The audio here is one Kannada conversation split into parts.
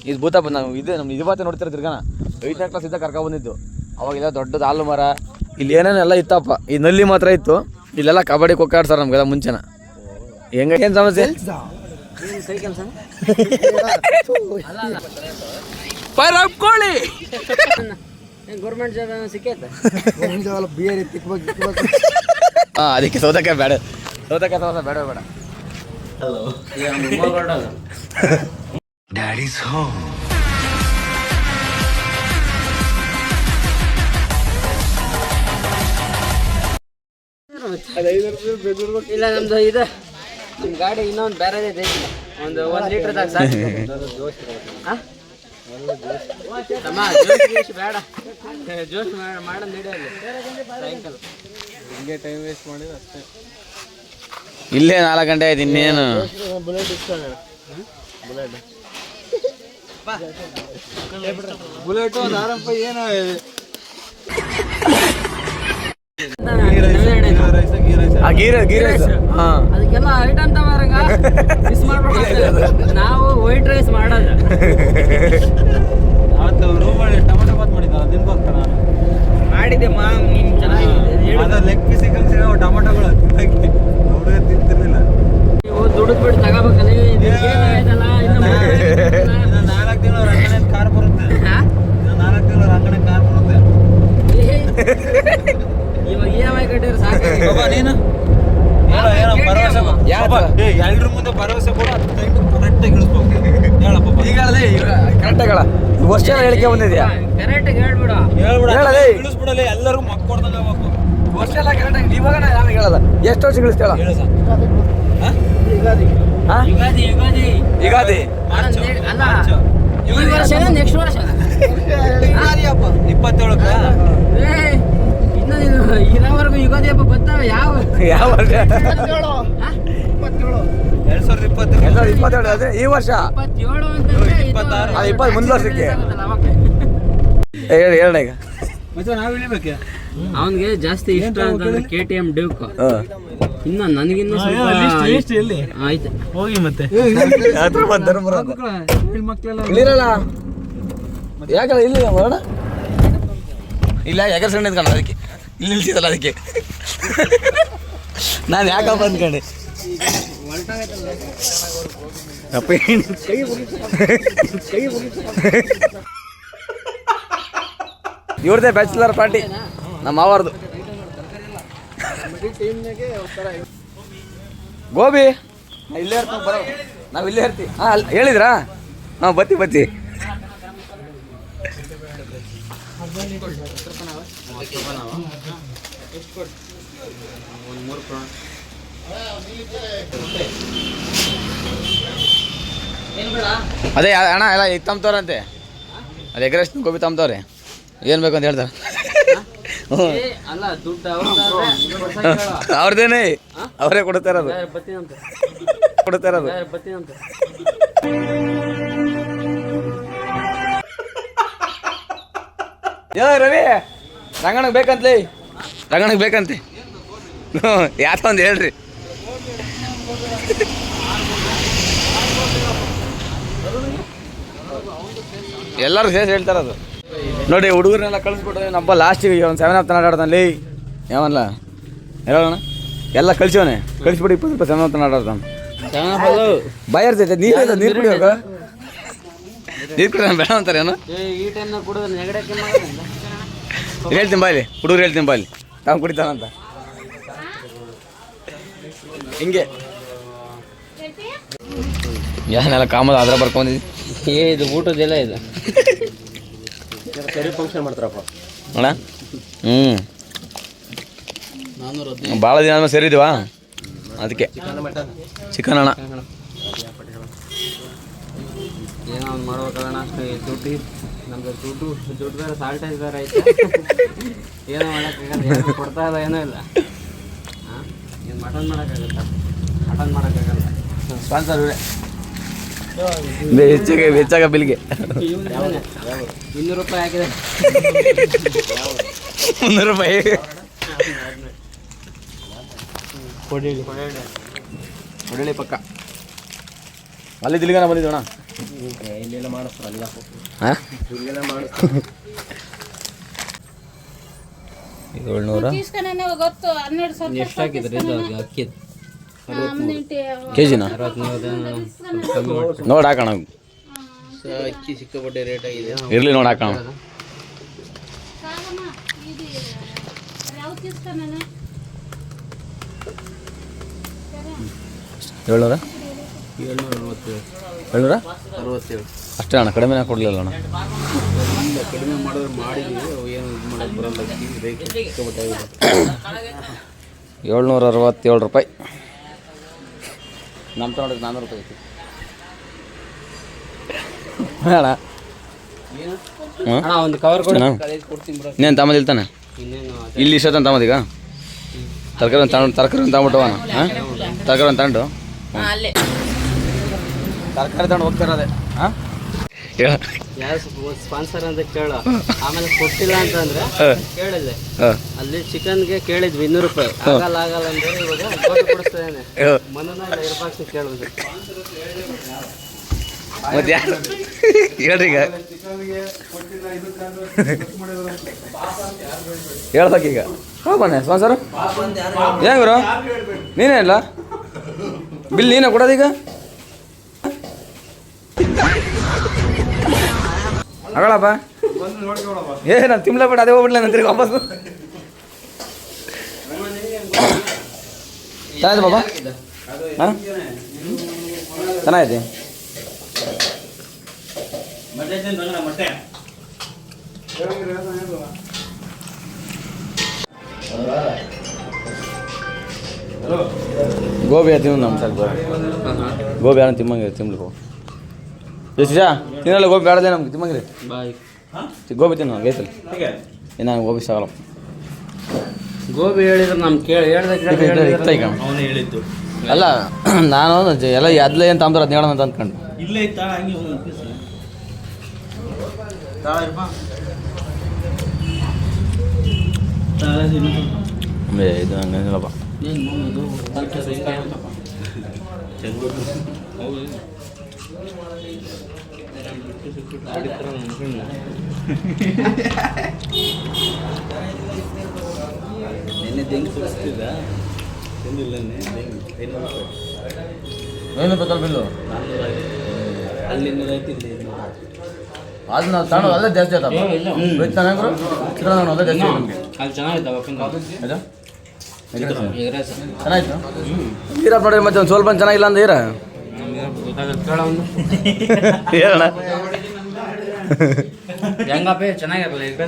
ಇದು ಭೂತಪ್ಪ. ನಾವು ನಮ್ಮ ಇವತ್ತೇ ನೋಡ್ತಿರೋ ತಿರ್ಗಾನ 5ನೇ ಕ್ಲಾಸ್ ಇದ್ದಾಗ ಕರ್ಕೊಂಡು ಬಂದಿದ್ದು. ಅವಾಗೆಲ್ಲ ದೊಡ್ಡದು ಹಾಲು ಮರ, ಇಲ್ಲಿ ಏನೇನೆಲ್ಲ ಇತ್ತಪ್ಪ. ಈ ನಲ್ಲಿ ಮಾತ್ರ ಇತ್ತು. ಇಲ್ಲೆಲ್ಲ ಕಬಡ್ಡಿ ಖೋ ಆಡ್ತಾರೆ ನಮಗೆಲ್ಲ ಮುಂಚೆನ. ಏನು ಸಮಸ್ಯೆ? ಕೋಳಿ ಗೌರ್ಮೆಂಟ್ ಜಾಬ್ ಸಿಕ್ಕೈತೆ. ಹಾಂ, ಅದಕ್ಕೆ ಸೌತೆಕಾಯಿ ಬೇಡ. ಸೌತೆಕಾಯಿ ಸಮೋಸ ಬೇಡ. Daddy's home. ಇಲ್ಲ ನಮ್ದು ಇದೆ, ನಮ್ಮ ಗಾಡಿ ಇನ್ನೊಂದು ಬೇರೆ ಇದೆ. ಒಂದು 1 ಲೀಟ್ರದಾಗ ಸಾಕು. ಜೋಶ್ ಬೇಡ, ಜೋಶ್ ಮಾಡೋದು ನಡೆಯಲ್ಲ. ಸಾಯಂಕಾಲ ಹಿಂಗೆ ಟೈಮ್ ವೇಸ್ಟ್ ಮಾಡಿದ್ರೆ ಅಷ್ಟೇ. ಇಲ್ಲೇ 4 ಗಂಟೆ ಆಯ್ತು, ಇನ್ನೇನು? ಬುಲೆಟ್ ಏನು ಗೀ ರೈಸ್. ಅದಕ್ಕೆಲ್ಲ ಐಟಮ್ ತಗೋರಂಗ ಮಿಸ್ ಮಾಡ್ಬೇಕು. ನಾವು ವೈಟ್ ರೈಸ್ ಮಾಡೋದು. ಅವತ್ತು ರೂಮಲ್ಲಿ ಟೊಮೆಟೊ ಬಾತ್ ಮಾಡಿದ್ದ, ತಿನ್ಬೋಗ್ತಾರ ಮಾಡಿದ್ದೆ ನಿಮ್ ಚೆನ್ನಾಗಿದೆ. ಲೆಗ್ ಪೀಸ್ ಟೊಮೆಟೊಗಳು ಹುಡುಗ ತಿಂತಿರ್ಲಿಲ್ಲ. ನೀವು ದುಡಿದ್ ಬಿಟ್ಟು ತಗೋಬೇಕಲ್ಲ. ಇನ್ನು 4 ತಿಂಗಳು ರಂಗಣೆ ಕಾರ್ ಬರುತ್ತೆ. 4 ತಿಂಗಳು ರಂಗಣೆ ಕಾರ್ ಬರುತ್ತೆ. ಇವಾಗ EMI ಕಟ್ಟಿದ್ರೆ ಸಾಕು. ನೀನು ಏನೋ ಭರವಸೆ ಎಲ್ರ ಮುಂದೆ ಭರವಸೆ ಕೂಡ ಕರೆಕ್ಟಾಗಿ ಇಳಿಸ್ಬೇಕು. ಹೇಳಪ್ಪ ಈಗ ಕರೆಕ್ಟಾಗಿ ಹೇಳ. ವರ್ಷ ಹೇಳಿಕೆ ಬಂದಿದ್ಯಾ? ಕರೆಕ್ಟಾಗಿ ಹೇಳ್ಬಿಡು. ಇಳಿಸ್ಬಿಡಲಿ, ಎಲ್ಲರಿಗೂ ಮಕ್ಕ ಕೊಡ್ದಂಗೆ ಆಗ್ಬೇಕು. ವರ್ಷ ಎಲ್ಲ ಕರೆಕ್ಟಾಗಿ. ಇವಾಗ ನಾನು ಹೇಳಲ್ಲ. ಎಷ್ಟು ವರ್ಷ ಇಳಿಸ್ತೇಳ? ಯುಗಾದಿ ಅಲ್ಲ, ಈ ವರ್ಷ ನೆಕ್ಸ್ಟ್ ವರ್ಷ 27ಕ್ಕ ಇನ್ನು ಇರೋವರೆಗೂ ಯುಗಾದಿ ಹಬ್ಬ ಬರ್ತಾವೆ. ಯಾವ ವರ್ಷ? 2027. ಅದೇ ಈ ವರ್ಷ 27 ಅಂತಂದ್ರೆ 26 ಮುಂದೆ ವರ್ಷಕ್ಕೆ. ಹೇಳ ಈಗ. ಮತ್ತೆ ನಾವು ಇಳಿಬೇಕೆ? ಅವನಿಗೆ ಜಾಸ್ತಿ ಇಷ್ಟ ಅಂತಂದ್ರೆ KTM ಡ್ಯೂಕ್. ಇನ್ನು ನನಗಿನ್ನೂ ಸ್ವಲ್ಪ ಆಯ್ತು. ಹೋಗಿ ಮತ್ತೆ ಇಲ್ಲಿರಲ್ಲ. ಯಾಕಲ್ಲ ಇಲ್ಲಿ ಬರೋಣ. ಇಲ್ಲ ಯಾಕೆ ಸಣ್ಣ ಇದ್ಕೊಂಡ, ಅದಕ್ಕೆ ಇಲ್ಲಿ ನಿಲ್ಸಿದಲ್ಲ, ಅದಕ್ಕೆ ನಾನು ಯಾಕಪ್ಪ ಅಂದ್ಕೊಂಡೆ. ಇವ್ರದೇ ಬ್ಯಾಚುಲರ್ ಪಾರ್ಟಿ, ನಮ್ಮ ಮಾವಾರ್ದು. ಗೋಬಿ ಇಲ್ಲೇ ಇರ್ತೀವಿ, ಬರೋ ನಾವು ಇಲ್ಲೇ ಇರ್ತೀವಿ. ಹಾಂ, ಹೇಳಿದ್ರಾ? ಹಾಂ, ಬತ್ತಿ ಅದೇ ಅಣ್ಣ ಎಲ್ಲ ಈಗ ತಮ್ತವ್ರಂತೆ. ಅದು ಎಗ್ರೆಸ್ ಗೋಬಿ ತಮ್ತವ್ರೆ. ಏನು ಬೇಕು ಅಂತ ಹೇಳ್ತಾರೆ. ಅವ್ರದ್ದೇನೆ, ಅವರೇ ಕೊಡ್ತಾರದು. ಯೋ ರವಿ, ರಂಗಣ್ಣಗೆ ಬೇಕಂತಲೇ. ರಂಗಣ್ಣಗೆ ಬೇಕಂತೆ. ಯಾತ ಒಂದು ಹೇಳ್ರಿ. ಎಲ್ಲರೂ ಸೇರಿಸಿ ಹೇಳ್ತಾರದು. ನೋಡಿ, ಹುಡುಗರನ್ನೆಲ್ಲ ಕಳಿಸ್ಬಿಟ್ಟು ನಬ್ಬ ಲಾಸ್ಟಿಗೆ ಒಂದು 7 ಅಪ್ ಆಟಾಡ್ತಾನೆ. ಯಾವಲ್ಲ ಹೇಳೋಣ, ಎಲ್ಲ ಕಳಿಸೋನೆ. ಕಳಿಸ್ಬಿಟ್ಟು 20 ರೂಪಾಯಿ 7 ಅಪ್ ಆಟಾಡ್ತಾನೆ. ಬಾಯ್ ಇರ್ತೈತೆ. ನೀರು ಕುಡಿಯೋಗ, ನೀರು ಕುಡಿಯೋಣ ಬೇಡ ಅಂತಾರೆ. ಏನೋ ಈ ಟೈಮ್ನಾಗ ಕುಡಿದ್ರೆ ನೆಗಡಕ್ಕೆ ಹೇಳ್ತೀನಿ ಬಾಯ್ಲಿ, ಹುಡುಗರು ಹೇಳ್ತೀನಿ ಬಾಯ್ಲಿ, ತಾವು ಕುಡಿತಾನಂತ. ಹಿಂಗೆ ಏನೆಲ್ಲ ಕಾಮದ ಆದ್ರೆ ಬರ್ಕೊಂಡಿದ್ವಿ. ಇದು ಊಟದೆಲ್ಲ ಇದು ಸರಿ ಫಂಕ್ಷನ್ ಮಾಡ್ತಾರಪ್ಪ ಅಣ್ಣ. ಭಾಳ ದಿನ ಆದ್ಮೇಲೆ ಸೇರಿದ್ದೀವಾ, ಅದಕ್ಕೆ ಚಿಕನ್ ಅಣ್ಣ. ಏನೋ ಒಂದು ಮಾಡ್ಬೇಕಣ್ಣ. ದುಡ್ಡು ನಮ್ದು ದುಡ್ಡು ಬೇರೆ ಸಾಲ್ಟೇಜ್ ಬೇರೆ ಐತೆ. ಏನೋ ಮಾಡೋಕ್ಕಾಗಲ್ಲ, ಏನೋ ಕೊಡ್ತಾ ಇಲ್ಲ, ಏನೂ ಇಲ್ಲ. ಹಾಂ, ಏನು ಮಟನ್ ಮಾಡೋಕ್ಕಾಗಲ್ಲ. ಸ್ಪಾನ್ಸರ್ ಇವರೇ. ಹೆಚ್ಚಾಗ ಬಿಲ್ಗೆ 200 ರೂಪಾಯಿ ಹಾಕಿದೆ. 300 ರೂಪಾಯಿ ಕೊಡಲಿ ಪಕ್ಕ. ಅಲ್ಲಿ ದಿಲ್ಗನ ಬಂದಿದ್ದೋಣ. ಇಲ್ಲೆಲ್ಲ ಮಾಡಿಸ್ತಾರಲ್ಲ ಹಾಂ ಇಲ್ಲೆಲ್ಲ ಮಾಡಿಸ್ತಾರೆ 700 ಗೊತ್ತು 12 ಎಷ್ಟು ಹಾಕಿದ್ರಿ ಇದು ಅಕ್ಕಿ ಕೆ ಜಿನ ನೋಡಿ ಹಾಕೋಣ ಅಕ್ಕಿ ಸಿಕ್ಕಾಪಟ್ಟೆ ರೇಟ್ ಆಗಿದೆ ಇರಲಿ ನೋಡಿ ಹಾಕೋಣ 700 767 ಅಷ್ಟೇ ಅಣ್ಣ ಕಡಿಮೆ ಕೊಡಲಿಲ್ಲ ಅಣ್ಣ ಕಡಿಮೆ ಮಾಡಿದ್ರೆ ಮಾಡಿದ್ವಿ ಏನು ಇದು ಮಾಡೋದು ಬರಲ್ಲ ಅಕ್ಕಿ ರೇಟ್ ಸಿಕ್ಕಾಪಟ್ಟೆ ಆಗಿದೆ 767 ರೂಪಾಯಿ ನಮ್ಮ ತಗೊಂಡ್ರೆ 400 ರೂಪಾಯಿ ಐತಿ ಅಣ್ಣ ಅಣ್ಣ ಒಂದು ಕವರ್ ಕೊಡಿ ಚೆನ್ನಾ? ಕೊಡ್ತೀನಿ ಬಿಡ ಇನ್ನೇನು ತಮ್ಮದಿಲ್ತಾನೆ ಇನ್ನೇನು ಇಲ್ಲಿ ಇಷ್ಟೊತ್ತನ ತಮ್ಮದೀಗ ತರಕಾರಿ ತಗೊಂಬಿಟ್ಟವನ ಹಾಂ ತರಕಾರಿ ತಗೊಂಡು ತರಕಾರಿ ತಗೊಂಡು ಹೋಗ್ತಿರೋದೆ ಹಾಂ ಯಾರು ಸ್ಪಾನ್ಸರ್ ಅಂತ ಕೇಳೋ ಆಮೇಲೆ ಕೊಟ್ಟಿಲ್ಲ ಅಂತಂದ್ರೆ ಕೇಳಿದೆ ಅಲ್ಲಿ ಚಿಕನ್ಗೆ ಕೇಳಿದ್ವಿ 200 ರೂಪಾಯಿ ಆಗಲ್ಲ ಅಂದ್ರೆ ಇವಾಗ ಕೊಡಿಸ್ತೇನೆ ಮನನ ಇರ್ಬಾಕ್ಸ್ ಕೇಳಿದ್ರು ಮತ್ತೆ ಯಾರು ಹೇಳ್ರಿ ಈಗ ಹೇಳ್ಬೇಕೀಗ ಹಾಂ ಬನ್ನಿ ಸ್ಪಾನ್ಸರು ಏನು ಗುರು ನೀನೇ ಇಲ್ಲ ಬಿಲ್ ನೀನೇ ಕೊಡೋದೀಗ ಅಗಳಪ್ಪ ನಾನು ತಿಮ್ಲ ಬೇಡ ಅದೇ ಹೋಗ್ಬಿಡ್ಲ ನಾನು ತಿರ್ಗಿ ವಾಪಸ್ ಚೆನ್ನಾಗಿದೆ ಬಾಬಾ ಹಾಂ ಚೆನ್ನಾಗಿದೆ ಗೋಬಿ ತಿನ್ನು ನಮ್ಮ ಸ್ವಲ್ಪ ಗೋಬಿ ಯಾರು ತಿಮ್ಮಂಗಿರಿ ತಿನ್ಬೇಕು ಎಷ್ಟು ತಿನ್ನಲ್ಲ ಗೋಬಿ ಬೇಡದೆ ನಮ್ಗೆ ತಿಮ್ಮಂಗಿರಿ ಬಾಯ್ ಗೋಬಿ ತಿನ್ನು ಗೈತಲ್ಲ ನಾನು ಗೋಬಿ ಸಾಗಲ್ಲ ಗೋಬಿ ಹೇಳಿದ್ರೆ ನಮ್ ಇತ್ತ ಈಗ ಅವನು ಹೇಳಿದ್ದು ಅಲ್ಲ ನಾನು ಎಲ್ಲ ಅದಲ್ಲ ಏನು ತಾಂಬ್ತಾರೆ ಅದು ಹೇಳೋಣ ಅಂತ ಅಂದ್ಕೊಂಡು ಇಲ್ಲೇ ಇತ್ತಾ ಹಂಗೆ ಒಂದು ಪೀಸ್ ಇದು ಹಂಗೇನಿಲ್ಲಪ್ಪ ನೆನ್ನೆ ತೆಂಗು ಸುರಿಸ್ತಿದ್ದ ತಿಂದಿಲ್ಲ ಏನು ಬೇಕಲ್ಲ ಬಿಲ್ಲು ಅಲ್ಲಿ 200 ಇಲ್ಲಿ ಅದು ನಾವು ತಗೊಂಡು ಅಲ್ಲೇ ಜಾಸ್ತಿ ಆಯ್ತಪ್ಪ ಚೆನ್ನಾಗಿರು ಚಿತ್ರಾನ್ನ ಅಲ್ಲೇ ಜಾಸ್ತಿ ಆಯ್ತು ನಮಗೆ ಅಲ್ಲಿ ಚೆನ್ನಾಗಿದ್ದಾವ ಆಯ್ತಾ ಚೆನ್ನಾಯ್ತು ಹೀರಪ್ಪ ನೋಡ್ರಿ ಮತ್ತೆ ಒಂದು ಸ್ವಲ್ಪ ಚೆನ್ನಾಗಿಲ್ಲ ಅಂತ ಹೀರ ಹೇಳೋಣ ಹೆಂಗಪ್ಪ ಚೆನ್ನಾಗಿರಲ್ಲ ಈಗ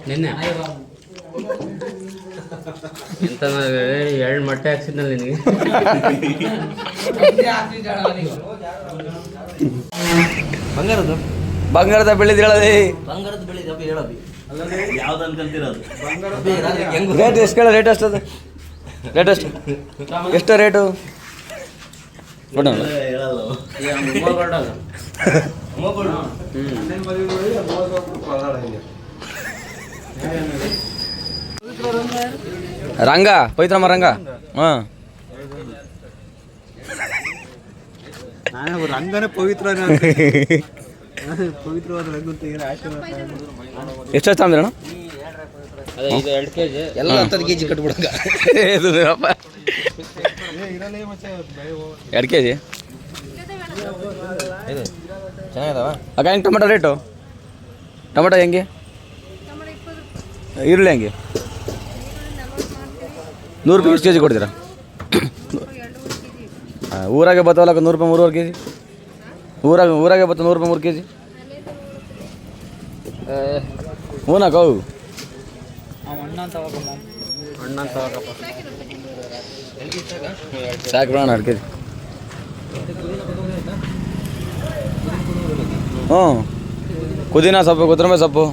ನಿನ್ನೆ ಎಂತ 2 ಮೊಟ್ಟೆ ಹಾಕ್ಸಿದ್ನಲ್ಲ ನಿನಗೆ ಬಂಗಾರದು ಬಂಗಾರದ ಬೆಳ್ಳಿದು ಹೇಳೋದು ಬಂಗಾರದ ಬೆಳೆ ಹೇಳೋದು ಯಾವ್ದು ಅನ್ಕೊಂತಿರೋದು ರೇಟ್ ಎಷ್ಟು ಕೇಳ ರೇಟ್ ಎಷ್ಟು ಅದು ರೇಟ್ ಎಷ್ಟು ಎಷ್ಟು ರೇಟು ಕೊಡೋಣ ಹೇಳಲ್ಲ ರಂಗ ಪವಿತ್ರಮ್ಮ ರಂಗ ಹಾಂ ನಾನು ರಂಗನೇ ಪವಿತ್ರ ಪವಿತ್ರವಾದ ರಂಗ ಅಂತ ಏನು ಆಶೀರ್ವಾದ ಎಷ್ಟು ತಂದ್ರೆ ಅಣ್ಣ ಅದೇ ಇದು 2 kg ಎಲ್ಲ 10 kg ಕಟ್ಬಿಡಂಗ 2 kg ಚೆನ್ನಾಗಿದಾವ ಅಕ್ಕ ಹೆಂಗೆ ಟೊಮೆಟೊ ರೇಟು ಟೊಮೆಟೊ ಹೆಂಗೆ ಈರುಳ್ಳಿ ಹೆಂಗೆ 100 ರೂಪಾಯಿ ಎಷ್ಟು kg ಕೊಡ್ತೀರಾ ಊರಾಗೆ ಬತ್ತವಲ್ಲ 100 ರೂಪಾಯಿ 3 kg ಊರಾಗೆ ಬತ್ತ 100 ರೂಪಾಯಿ 3 kg ಹೂನಕ್ಕ ಅವು ಅಣ್ಣ ತಗೋಕಪ್ಪ ಸಾಕು ಬಿಡೋಣ 2 kg ಹ್ಞೂ ಪುದೀನ ಸೊಪ್ಪು ಕೊತ್ತಂಬರಿ ಸೊಪ್ಪು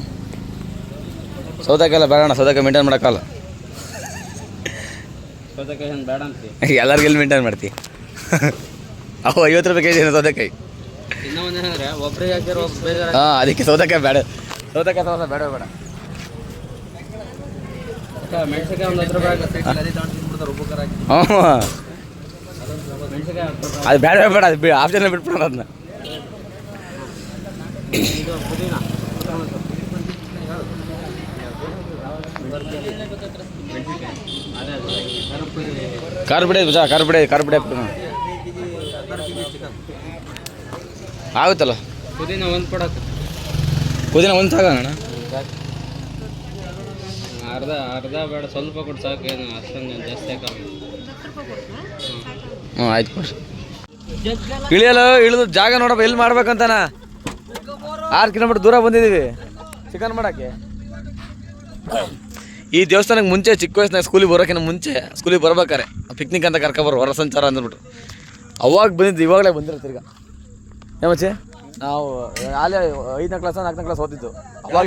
ಸೌತೆಕಾಯಿ ಎಲ್ಲ ಬೇಡಣ್ಣ ಸೌತೆಕಾಯಿ ಮೇಂಟೈನ್ ಮಾಡೋಕ್ಕಲ್ಲ ಸೌತೆಕಾಯಿ ಏನು ಬೇಡ ಅಂತೀವಿ ಎಲ್ಲರಿಗೂ ಎಲ್ಲಿ ಮೇಂಟೈನ್ ಮಾಡ್ತಿ ಅವು 50 ರೂಪಾಯಿ kg ಸೌತೆಕಾಯಿ ಇನ್ನೂ ಒಂದೇನಂದ್ರೆ ಒಬ್ರಿಗೆ ಹಾಕಿರೋ ಒಬ್ರು ಬೇಜಾರು ಹಾಂ ಅದಕ್ಕೆ ಸೌತೆಕಾಯಿ ಬೇಡ ಸೌತೆಕಾಯಿ ತಗೋಸ ಬೇಡ ಬೇಡ ಮೆಣಸಿನ್ಕಾಯಿ ಒಂದು 10 ರೂಪಾಯಿ ಆಗುತ್ತೆ ಹ್ಞೂ ಮೆಣಸಿನ್ಕಾಯಿ ಅದು ಬೇಡ ಬೇಡ ಅದು ಆಪ್ಷನ್ ಬಿಟ್ಬಿಡೋಣ ಅದನ್ನ ಇದು ಪುದೀನ ಖಾರ ಬಿಡಿ ಬಜಾ ಖಾರ ಬಿಡಿ ಆಗುತ್ತಲ್ಲ. ಪುದೀನ ಒಂದು ಕೊಡಕ್ಕೆ ಪುದೀನ ಒಂದು ಸಾಗೋಣ. ಅರ್ಧ ಬೇಡ, ಸ್ವಲ್ಪ ಕೊಟ್ಟು ಸಾಕು, ಏನು ಅಷ್ಟೊಂದು ಜಾಸ್ತಿ ಹಾಕಲ್ಲ. ಹ್ಞೂ ಆಯ್ತು ಕೊಡ್ರಿ. ಇಳಿದು ಜಾಗ ನೋಡಪ್ಪ ಎಲ್ಲಿ ಮಾಡ್ಬೇಕಂತಾನ. 6 ಕಿಲೋಮೀಟ್ರ್ ದೂರ ಬಂದಿದ್ದೀವಿ ಚಿಕನ್ ಮಾಡೋಕ್ಕೆ. ಈ ದೇವಸ್ಥಾನಕ್ಕೆ ಮುಂಚೆ ಚಿಕ್ಕ ವಯಸ್ಸಿನಾಗ ಸ್ಕೂಲಿಗೆ ಬರೋಕ್ಕಿಂತ ಮುಂಚೆ ಸ್ಕೂಲಿಗೆ ಬರ್ಬೇಕಾರೆ ಪಿಕ್ನಿಕ್ ಅಂತ ಕರ್ಕೊಬರು ಹೊರ ಸಂಚಾರ ಅಂದ್ಬಿಟ್ರು. ಅವಾಗ ಬಂದಿದ್ದು, ಇವಾಗಲೇ ಬಂದಿರೋ ತಿರ್ಗ ಏಮಚ್ಚೆ. ನಾವು ಅಲ್ಲೇ 5ನೇ ಕ್ಲಾಸ್ 4ನೇ ಕ್ಲಾಸ್ ಓದಿದ್ದು. ಅವಾಗ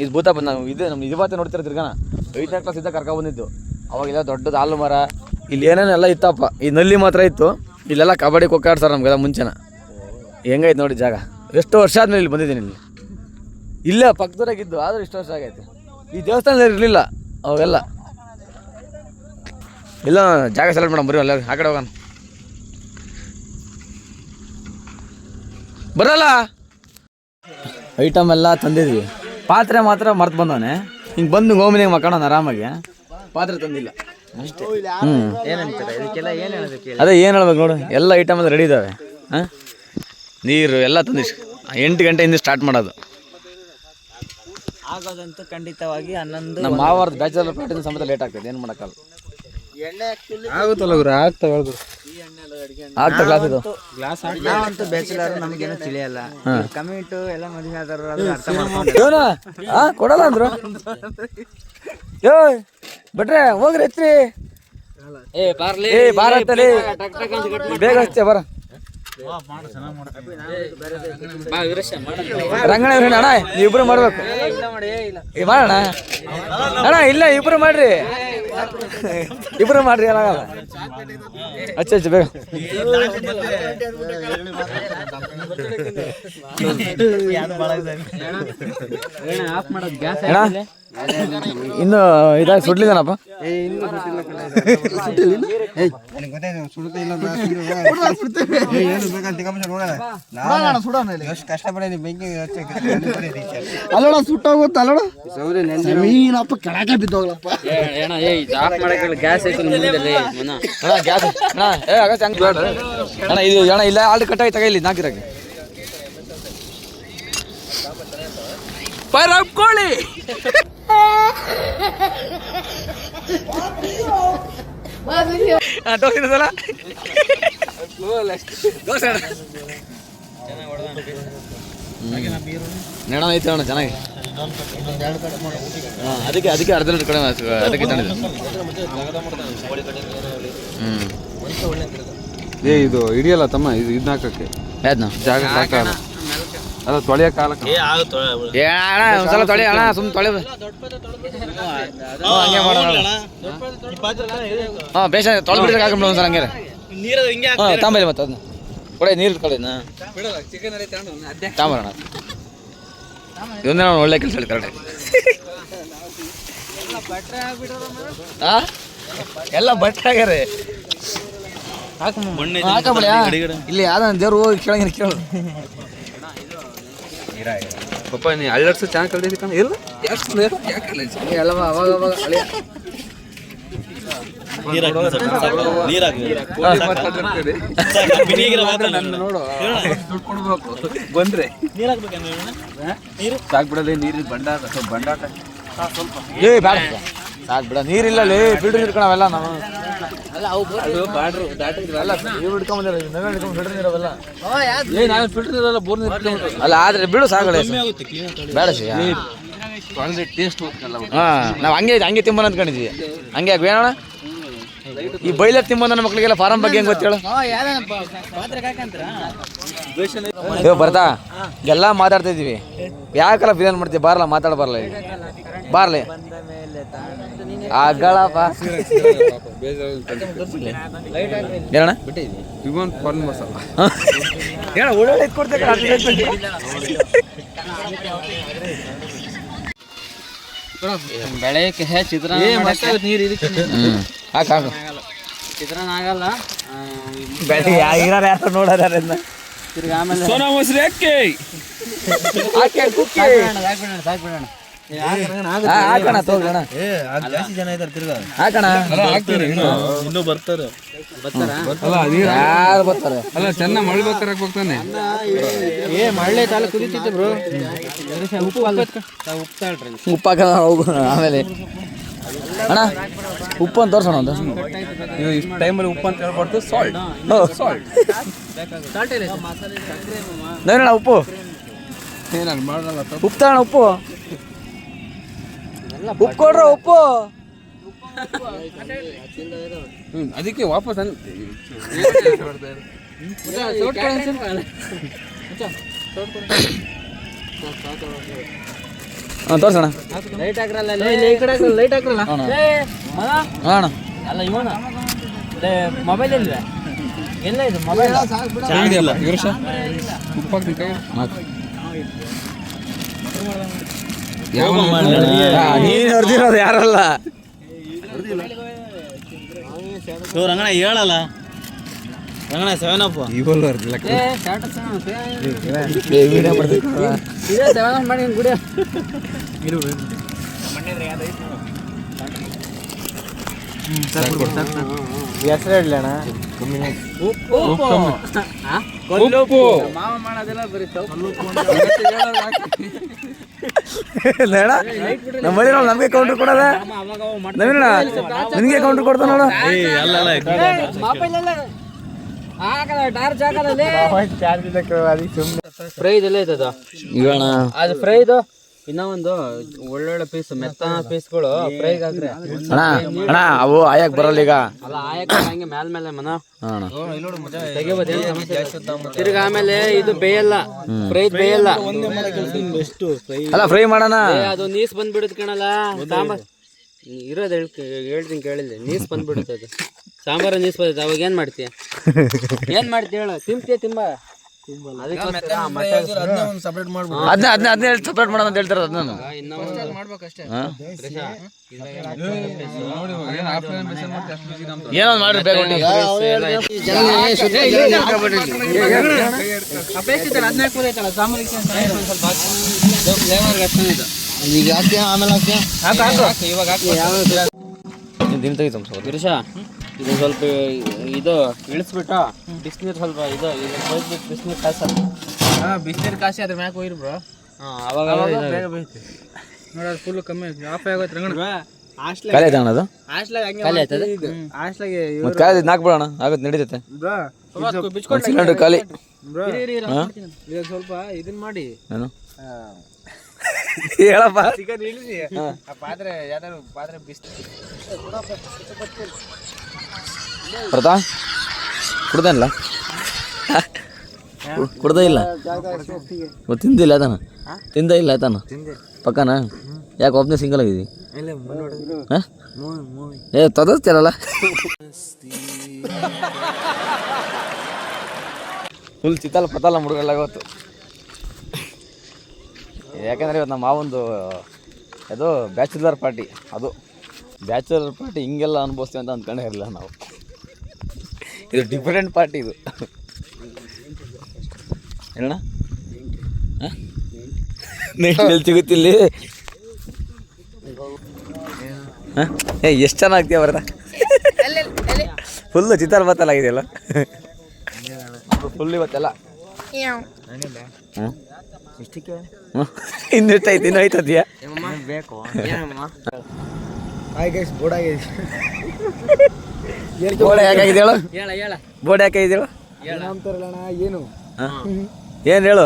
ಇದು ಭೂತ ಬಂದು ನಾವು ನಮ್ಮ ಇವತ್ತೇ ನೋಡ್ತಿರೋ ತಿರ್ಗಾನ 5ನೇ ಕ್ಲಾಸ್ ಇದ್ದಾಗ ಕರ್ಕೊಬಂದಿದ್ದು. ಅವಾಗೆಲ್ಲ ದೊಡ್ಡದು ಹಾಲು ಮರ, ಇಲ್ಲಿ ಏನೇನೆಲ್ಲ ಇತ್ತಪ್ಪ. ಈ ನಲ್ಲಿ ಮಾತ್ರ ಇತ್ತು. ಇಲ್ಲೆಲ್ಲ ಕಬಡ್ಡಿ ಖೋಖೋ ಆಡ್ತಾರೆ ನಮಗೆಲ್ಲ ಮುಂಚೆನ. ಹೆಂಗೈತೆ ನೋಡಿ ಜಾಗ. ಎಷ್ಟು ವರ್ಷ ಆದ್ಮೇಲೆ ಇಲ್ಲಿ ಬಂದಿದ್ದೀನಿ. ಇಲ್ಲಿ ಇಲ್ಲೇ ಪಕ್ಕದಾಗಿದ್ದು, ಆದರೂ ಇಷ್ಟು ವರ್ಷ ಆಗೈತೆ. ಈ ದೇವಸ್ಥಾನದಲ್ಲಿ ಇರಲಿಲ್ಲ ಅವೆಲ್ಲ. ಇಲ್ಲ ಜಾಗ ಸೆಲೆಕ್ಟ್ ಮಾಡೋಣ ಬರೀ ಎಲ್ಲ ಆ ಕಡೆ ಹೋಗೋಣ. ಬರಲ್ಲ ಐಟಮ್ ಎಲ್ಲ ತಂದಿದ್ವಿ. ಪಾತ್ರೆ ಮಾತ್ರ ಮರ್ತು ಬಂದವನೆ. ಹಿಂಗೆ ಬಂದು ಗೋಮಿನಿಗೆ ಮಕ್ಕಳೋಣ ಆರಾಮಾಗಿ. ಪಾತ್ರೆ ತಂದಿಲ್ಲ ಅಷ್ಟೇ. ಅದೇ ಏನು ಹೇಳ್ಬೇಕು ನೋಡು. ಎಲ್ಲ ಐಟಮ್ ಎಲ್ಲ ರೆಡಿ ಇದ್ದಾವೆ. ಹಾಂ, ನೀರು ಎಲ್ಲ ತಂದಿಷ್ಟು 8 ಗಂಟೆಯಿಂದ ಸ್ಟಾರ್ಟ್ ಮಾಡೋದು. ಆಗೋದಂತೂ ಖಂಡಿತವಾಗಿ 11 ನಮ್ಮ ಮಾವಾರ್ದು ಬ್ಯಾಚುಲರ್ ಪಾರ್ಟಿನ ಸಮೇತ ಲೇಟ್ ಆಗ್ತದೆ. ಏನು ಮಾಡೋಕ್ಕಲ್ಲ. ಆಗುತ್ತಲ್ಲ ಗುರು, ಆಗ್ತಾವೆ ಆಗ್ತಾ ಕ್ಲಾಸ್ ಇದು ನಾವಂತೂ ಬ್ಯಾಚುಲರ್, ನಮಗೇನು ತಿಳಿಯಲ್ಲ. ಕಮಿಟು ಎಲ್ಲ ಮದುವೆ ಆದವರು ಅರ್ಥ ಮಾಡ್ಕೊಂಡು ಇವನು ಕೊಡಲ್ಲ ಅಂದ್ರು. ಯೋ ಬಿಟ್ರೆ ಹೋಗ್ರಿ ಎತ್ರಿ. ಬಾರತ್ತಲ್ಲಿ ಬೇಗ ಹಚ್ತೆ ಬರ. ರಂಗಣ ಅಣ್ಣ ಇಬ್ರು ಮಾಡ್ಬೇಕು. ಮಾಡೋಣ ಅಣ್ಣ. ಇಲ್ಲ ಇಬ್ರು ಮಾಡ್ರಿ, ಏನಾಗಲ್ಲ. ಹಚ್ಚ ಬೇಗ. ಅಣ್ಣ ಇನ್ನು ಇದಾಗಿ ಸುಡ್ಲಿದ್ದಾನಪ್ಪ. ಅಲ್ಲೋಡ ಸುಟ್ಟೋಗುತ್ತೆ. ಅಲ್ಲೋಡ ಮೀನಪ್ಪ ಕೆಳಗೆ ಬಿದ್ದೋಗ್ಲಪ್ಪ. ಗ್ಯಾಸ್ ಐತಿ ಗ್ಯಾಸ್ ಅಣ್ಣ ಇದು ಅಣ್ಣ ಇಲ್ಲ ಆಲ್ರೆಡಿ ಕಟ್ಟಾಗಿ ತಗಲಿ ನಾಕಿರಾಗೆ ಕೋಳಿ. ದೋಸೆ ನೆಣ ಐತೆ ಅಣ್ಣ ಚೆನ್ನಾಗಿ. ಅದಕ್ಕೆ ಅರ್ಧ ಲೀಟರ್ ಕಡಿಮೆ ಅದಕ್ಕೆ ತಂದಿದ್ದು. ಇದು ಹಿಡಿಯಲ್ಲ ತಮ್ಮ, ಇದನ್ನ ಹಾಕಕ್ಕೆ ಯಾವ್ದು ಜಾಗ ಸಾಕಲ್ಲ. ಅಲ್ಲ ತೊಳೆಯ ಕಾಲಕ್ಕೆ ಅಣ್ಣ ಒಂದ್ಸಲ ತೊಳೆ ಅಣ್ಣ, ಸುಮ್ಮನೆ ತೊಳೆ. ಹಂಗೆ ಮಾಡೋಣ. ಹಾಂ ಬೇಷ ತೊಳೆ ಬಿಡಿದ್ರೆ ಹಾಕೊಂಬಿಡ ಒಂದ್ಸಲ ಹಂಗೆ. ಹಾಂ ತಾಂಬಲಿ ಮತ್ತೆ ಅದನ್ನ ಕೊಡೆ ನೀರು ಕಡೆನ ತಾಂಬರೋಣ. ಇದೊಂದೇ ನಾವು ಒಳ್ಳೆ ಕೆಲಸ ಹೇಳಿ ಕರೆಕ್ಟಾಗಿ. ಹಾಂ ಎಲ್ಲ ಬಟ್ಟೆ ಆಗ್ಯಾರೆ. ಹಾಕಬಳ ಇಲ್ಲಿ ಯಾವ್ದು ದೇವ್ರು ಹೋಗಿ ಕೇಳಂಗಿನ ಕೇಳು. ಪಪ್ಪ ನೀ ಅಳ್ಳರ್ಸ ಚೆನ್ನಾಗಿ ಕಲ್ತಿದ್ದಿ ಕಣ. ಇಲ್ಲ ಎಲ್ಲ ಅವಾಗ ಅವಾಗ ಹಳೆ ನೋಡು ಬಂದ್ರೆ ಸಾಕ್ ಬಿಡಲ್ಲ. ನೀರಿನ ಬಂಡಾಟ ಏ ಬೇಡ ಸಾಕ್ ಬಿಡ. ನೀರಿಲ್ಲ ಫಿಲ್ಟರ್ ನೀರು ಕಣವೆಲ್ಲ. ನಾವು ನೀರು ಹಿಡ್ಕೊಂಬಂದಿರ ಫಿಲ್ಟರ್ ನೀರವೆಲ್ಲ. ನಾನು ಫಿಲ್ಟರ್ ನೀರಲ್ಲ ಬೋರ್ ನೀರು ಅಲ್ಲ. ಆದ್ರೆ ಬಿಡು ಸಾಕಳೆ ಬೇಡ ಸಿ ಟೇಸ್ಟ್ ಹೋಗ್ತಲ್ಲ. ಹಾಂ ನಾವು ಹಂಗೆ ತಿಂಬನ ಅಂದ್ಕೊಂಡಿದ್ವಿ. ಹಂಗೆ ಯಾಕೆ ಬೇಡ ಈ ಬೈಲರ್ ತಿಂಬಂದ ಮಕ್ಳಿಗೆಲ್ಲ ಫಾರಂ ಬಗ್ಗೆ ಹೆಂಗೆ ಗೊತ್ತೇಳು. ಬರ್ತಾ ಎಲ್ಲ ಮಾತಾಡ್ತಾ ಇದ್ದೀವಿ. ಯಾಕಲ್ಲ ಬಿರಿಯಾನಿ ಮಾಡ್ತೀವಿ. ಬಾರಲ್ಲ ಮಾತಾಡ ಬರಲ್ಲ ಈಗ ಬಾರ್ಲಿ ಆಗಳಪ್ಪ. ಏನಣ್ಣ ಮಸಾಲ ಹೇಳ ಒಳ್ಳೊಳ್ಳೆ ಕೊಡ್ತೇವೆ. ಬೆಳೆಯಕ್ಕೆ ಚಿತ್ರಾನ್ನ ನೀರು ಇದಕ್ಕೆ ಹಾಕು ಚಿತ್ರಾನ್ನ ಆಗಲ್ಲ. ಬೆಳೆ ಯಾರು ನೋಡೋದಾರ ತಿರ್ಗಿ ಆಮೇಲೆ ಸೋನಾ ಮೊಸರು ಯಾಕೆ ಕುಕ್ಕಿ ಸಾಕ್ಬಿಡೋಣ ಹಾಕೋಣ ತೋಗೋಣ ಜಾಸ್ತಿ ಜನ ಇದ್ದಾರೆ ತಿರ್ಗಾ ಹಾಕೋಣ ಇನ್ನೂ ಬರ್ತಾರೆ ಅಲ್ಲ ಯಾರು ಬರ್ತಾರೆ ಅಲ್ಲ ಚೆನ್ನಾಗಿ ಮಳೆ ಬೇಕಾರೆ ಹೋಗ್ತಾನೆ ಮಳ್ಳೆ ತಾಲ ಕುದಿತಿತ್ತು ಬ್ರೋ ಉಪ್ಪು ತಾಳ್ರಿ ಉಪ್ಪು ಹಾಕೋಣ ಹೋಗೋಣ ಆಮೇಲೆ ಅಣ್ಣ ಉಪ್ಪು ಅಂತ ತೋರ್ಸೋಣ ಒಂದು ನೀವು ಇಷ್ಟು ಟೈಮಲ್ಲಿ ಉಪ್ಪು ಅಂತ ಹೇಳ್ಬಾರ್ದು ಸಾಲ್ಟ್ ಸಾಲ್ಟ್ ನವೀನಣ್ಣ ಉಪ್ಪು ಏನಾದ್ರು ಮಾಡಲ್ಲ ಉಪ್ಪು ತಗೋಣ ಉಪ್ಪು ಉಪ್ಪು ಕೊಡ್ರ ಉಪ್ಪು ಅದಕ್ಕೆ ವಾಪಸ್ ಹಾಂ ತೋರ್ಸೋಣ ಲೈಟ್ ಹಾಕ್ರಲ್ಲ ಲೈಟ್ ಹಾಕ್ರಲ್ಲ ಅಣ್ಣ ಅಲ್ಲ ಇವನ ಮೊಬೈಲ್ ಇಲ್ವೇ ಎಲ್ಲ ಇದು ಮೊಬೈಲ್ ಚೆನ್ನಾಗಿದೆಯಲ್ಲ ಇವ್ರಶ ಉಪ್ಪು ಹಾಕ್ತೀನಿ ಕೈ ನೀನು ಹೊರ್ದಿರೋದು ಯಾರಲ್ಲ ರಂಗಣ ಹೇಳಲ್ಲ ರಂಗಣ 7 ಇವಲ್ಲ ಇರ್ತಿಲ್ಲ ವಿಡಿಯೋ ಮಾಡ್ಬೇಕು ಮಾಡಿ ಗುಡಿ ಹೆಸರು ಹೇಳಣ್ಣ ಉಪ್ಪು ಮಾವ ಮಾಡೋದೆಲ್ಲ ಬರೀ ನಮ್ಮ ಬಳಿ ನಮಗೆ ಕೌಂಟ್ರ್ ಕೊಡೋದ ನವೀನಣ್ಣ ನಿನಗೆ ಕೌಂಟ್ರ್ ಕೊಡ್ತಾನ ನೋಡು ಫ್ರೈದ್ ಎಲ್ಲ ಐತದ ಇವಣ ಅದು ಫ್ರೈದು ಇನ್ನ ಒಂದು ಒಳ್ಳೊಳ್ಳೆ ಪೀಸ್ ಮೆತ್ತನ ಪೀಸ್ಗಳು ಫ್ರೈಗ್ ಹಾಕ್ರೆ ಅಣ್ಣ ಅಣ್ಣ ಅವು ಆಯಕ್ ಬರಲ್ಲ ಈಗ ಅಲ್ಲ ಆಯಕ ಹಂಗೆ ಮೇಲೆ ಮನ ಅಣ್ಣ ತಿರ್ಗ ಆಮೇಲೆ ಇದು ಬೇಯಲ್ಲ ಫ್ರೈದ್ ಬೇಯಲ್ಲ ಅಲ್ಲ ಫ್ರೈ ಮಾಡೋಣ ಅದು ನೀಸ್ ಬಂದ್ಬಿಡುತ್ತೆ ಕಣಲ್ಲ ಸಾಂಬಾರ್ ಇರೋದು ಹೇಳ್ತೀನಿ ಕೇಳಿಲ್ಲ ನೀಸ್ ಬಂದ್ಬಿಡುತ್ತೆ ಅದು ಸಾಂಬಾರ ನೀಸ್ ಬರ್ತೈತೆ ಅವಾಗ ಏನ್ ಮಾಡ್ತೀಯ ಹೇಳು ತಿಂತೀಯ ಸಪ್ರೇಟ್ ಮಾಡ್ಬೋದು ಅದನ್ನ ಸಪ್ರೇಟ್ ಮಾಡೋಣ ಅಂತ ಹೇಳ್ತಾರೆ ಅದನ್ನ ಏನೋ ಮಾಡ್ರಿ ಈಗ ಹಾಕ್ತೀಯ ಆಮೇಲೆ ದಿನ ತೆಗಿತಮ್ಮ ಸ್ವಲ್ಪ ಗಿರೀಶ ಇದು ಸ್ವಲ್ಪ ಇದು ಇಳಿಸ್ಬಿಟ್ಟು ಬಿಸಿನೀರು ಸ್ವಲ್ಪ ಇದು ಬಿಸಿನೀರು ಕಾಸಲ್ಲ ಬಿಸಿನೀರು ಕಾಸಿ ಅದ್ರ ಮ್ಯಾಕ್ ಹೋಗಿರಿ ಬ್ರೋ ಅವಾಗ ನೋಡೋದು ಫುಲ್ ಕಮ್ಮಿ ಆಫ್ ಆಗೋಯ್ತು ರಂಗಣ ಖಾಲಿ ಆಯ್ತಾ ಅದು ಖಾಲಿ ಆಯ್ತದ ಮತ್ತೆ ಖಾಲಿ ನಾಲ್ಕು ಆಗುತ್ತೆ ನಡೀತೈತೆ ಸಿಲಿಂಡರ್ ಖಾಲಿ ಈಗ ಸ್ವಲ್ಪ ಇದನ್ನ ಮಾಡಿ ಏನು ಹೇಳಪ್ಪ ಚಿಕನ್ ಇಳಿಸಿ ಪಾತ್ರೆ ಯಾವ್ದಾದ್ರು ಪಾತ್ರೆ ಬಿಸಿ ಪ್ರತಾ ಕುಡ್ದಲ್ಲ ಕುಡ್ದ ಇಲ್ಲ ತಿಂದಿಲ್ಲ ಆಯ್ತಾನ ತಿಂದ ಇಲ್ಲ ಆಯ್ತಾನ ಪಕ್ಕನ ಯಾಕೆ ಒಬ್ಬನೇ ಸಿಂಗಲ್ ಆಗಿದಿ ಏ ತೋರಿಸ್ತೀರಲ್ಲ ಫುಲ್ ಚಿತ್ತಲ್ಲ ಪತ್ತಲ್ಲ ಮುಡುಗಲ್ಲಾಗೋತ್ತು ಯಾಕಂದರೆ ಇವತ್ತು ನಮ್ಮ ಮಾವೊಂದು ಅದು ಬ್ಯಾಚುಲರ್ ಪಾರ್ಟಿ ಅದು ಬ್ಯಾಚುಲರ್ ಪಾರ್ಟಿ ಹಿಂಗೆಲ್ಲ ಅನುಭವಿಸ್ತೀವಿ ಅಂತ ಅಂದ್ಕೊಂಡೇ ಇರಲಿಲ್ಲ ನಾವು ಇದು ಡಿಫ್ರೆಂಟ್ ಪಾರ್ಟಿ ಇದು ಹೇಳೋಣ ನೆಕ್ಸ್ಟ್ ಸಿಗುತ್ತಿಲ್ಲಿ ಹಾಂ ಏ ಎಷ್ಟು ಚೆನ್ನಾಗ್ತೀಯ ಬರ್ದ ಫುಲ್ಲು ಚಿತ್ತಾರ ಬತ್ತಲ್ಲ ಆಗಿದೆಯಲ್ಲ ಫುಲ್ ಇವತ್ತೆಲ್ಲ ಹ್ಞೂ ಇನ್ನೆಷ್ಟು ಐತಿ ಇನ್ನೂ ಐತದ್ಯಾ ಬೇಕು ಬೋಡೆ ಯಾಕಾಗಿದೆ ಹೇಳು ಹೇಳ ಬೋಡೆ ಯಾಕಾಗಿದೆ ಹೇಳು ಏನು ಏನು ಹೇಳು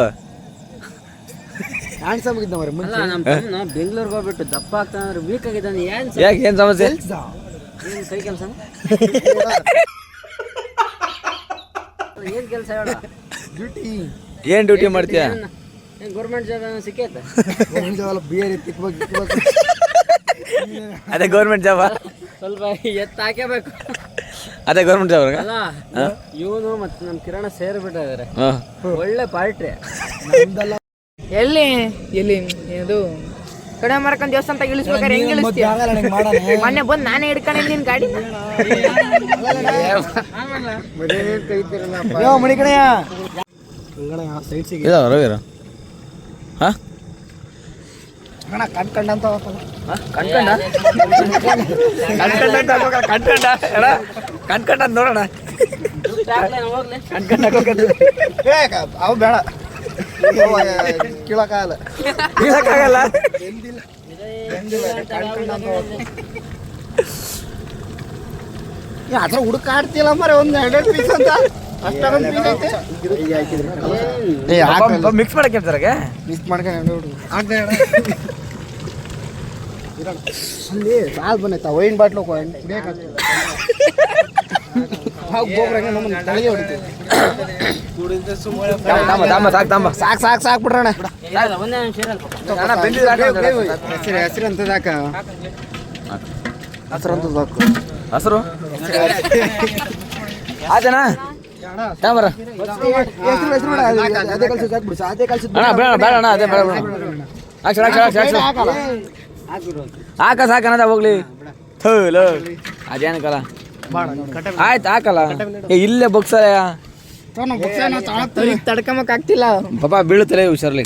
ಅಲ್ಲ ನಮ್ಮ ತಮ್ಮ ಬೆಂಗಳೂರಿಗೆ ಹೋಗ್ಬಿಟ್ಟು ದಪ್ಪ ಆಗ್ತಾನೆ ವೀಕ್ ಆಗಿದ್ದಾನೆ ಏನ್ ಯಾಕೆ ಏನು ಸಮಸ್ಯೆ ಏನ್ ಕೈ ಕೆಲಸ ಏನ್ ಕೆಲಸ ಹೇಳ ಏನು ಡ್ಯೂಟಿ ಮಾಡ್ತೀಯ ಏನ್ ಗೌರ್ಮೆಂಟ್ ಜಾಬ್ ಸಿಕ್ಕೈತೆ ಅದೇ ಗೌರ್ಮೆಂಟ್ ಜಾಬ ಸ್ವಲ್ಪ ಎತ್ತ ಹಾಕಬೇಕು ಅದೇ ಗೌರ್ಮೆಂಟ್ ಜಾಬ್ ಅಲ್ಲ ಇವನು ಮತ್ತೆ ನಮ್ಮ ಕಿರಣ ಸೇರಿಬಿಟ್ಟಿದ್ದಾರೆ ಹಾಂ ಒಳ್ಳೆ ಪಾರ್ಟಿ ಎಲ್ಲಿ ಇದು ಕಡೆ ಮರಕಂದ್ ದೇವಸ್ಥಾನ ಇಳಿಸ್ಬೇಕಾರೆ ಹೆಂಗ್ ಇಳಿಸ್ತೀಯ ಮೊನ್ನೆ ಬಂದು ನಾನೇ ಹಿಡ್ಕೊಂಡಿದ್ದೀನಿ ನಿನ್ ಗಾಡಿ ಇದಾವ ರವಿರ ಹಾಂ ಅಣ್ಣ ಕಣ್ಕಂಡ ಅಂತ ಕಣ್ಕಂಡ ಕಣ್ಕಂಡ ಅಂತ ನೋಡೋಣ ಕಣ್ಕಂಡ ಅವು ಬೇಡ ಕೀಳಕ್ಕಾಗಲ್ಲ ಕೀಳಕ್ಕಾಗಲ್ಲ ಅದ್ರ ಹುಡುಕಾಡ್ತಿಲ್ಲ ಮರೆ ಒಂದು 2 ಪೀಸ್ ಅಂತ ಅಷ್ಟೊಂದು ಪೀಸ್ ಐತೆ ಮಿಕ್ಸ್ ಮಾಡಕ್ಕೆ ಹೇಳ್ತಾರೆ ಮಿಸ್ ಮಾಡ್ಕೊಂಡು ಆಗ್ದೆ ಅಲ್ಲಿ ಸಾಲ್ ಬಂದೈತ ವೈನ್ ಬಾಟ್ಲು ಕುಡಿಯೋಕ್ಕಾಗ್ತದೆ ಗೋಬ್ರಂಗೆ ನಮ್ಮನ್ನು ತಲೆಗೆ ಹೊಡಿತೀವಿ ಸಾಕು ಬಿಡ್ರಣ್ಣ ಹೆಸರು ಅಂತದ ಹೆಸರು ಅಂತದ ಹಸರು ಆತನಾ ತಾಂಬರ ಅದೇ ಕಲ್ಸಿ ಸಾಕ್ಬಿಡು ಅದೇ ಕಲ್ಸಿ ಅಣ್ಣ ಬೇಡ ಬೇಡ ಅಣ್ಣ ಅದೇ ಬೇಡ ಬೇಡ ಹಾಕ ಸಾಕನದ ಹೋಗ್ಲಿ ಥೂಲ ಅದೇನಕ್ಕಲ್ಲ ಆಯ್ತು ಹಾಕಲ್ಲ ಇಲ್ಲೇ ಬೊಕ್ಸಲ್ಲ ತಡ್ಕಮಕ್ ಆಗ್ತಿಲ್ಲ ಪಾಪ ಬೀಳುತ್ತಲೇ ಹುಷಾರ್ಲಿ